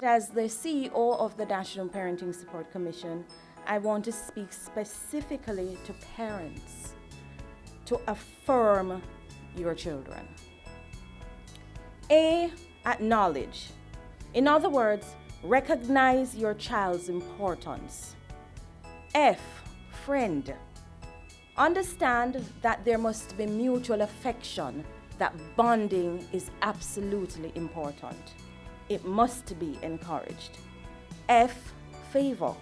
As the CEO of the National Parenting Support Commission, I want to speak specifically to parents to affirm your children. A, acknowledge. In other words, recognize your child's importance. F, friend. Understand that there must be mutual affection, that bonding is absolutely important. It must be encouraged. F, favor.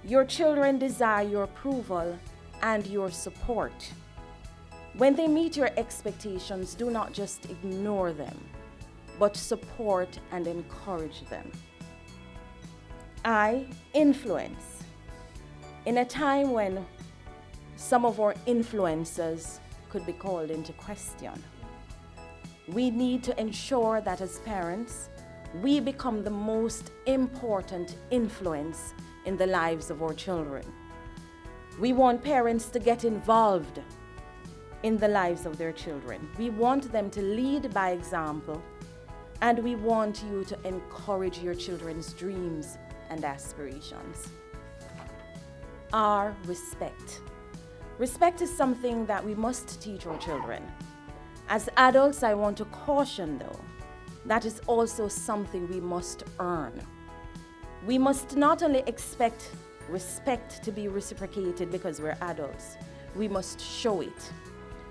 Your children desire your approval and your support. When they meet your expectations, do not just ignore them, but support and encourage them. I, influence. In a time when some of our influences could be called into question, we need to ensure that as parents, we become the most important influence in the lives of our children. We want parents to get involved in the lives of their children. We want them to lead by example, and we want you to encourage your children's dreams and aspirations. R, respect. Respect is something that we must teach our children. As adults, I want to caution though, that is also something we must earn. We must not only expect respect to be reciprocated because we're adults, we must show it.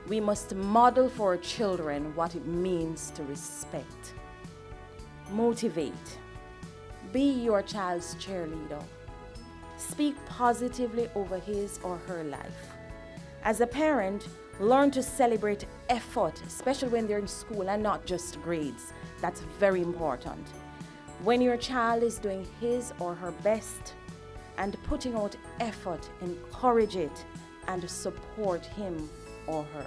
We must model for our children what it means to respect. Motivate. Be your child's cheerleader. Speak positively over his or her life. As a parent, learn to celebrate effort, especially when they're in school and not just grades. That's very important. When your child is doing his or her best and putting out effort, encourage it and support him or her.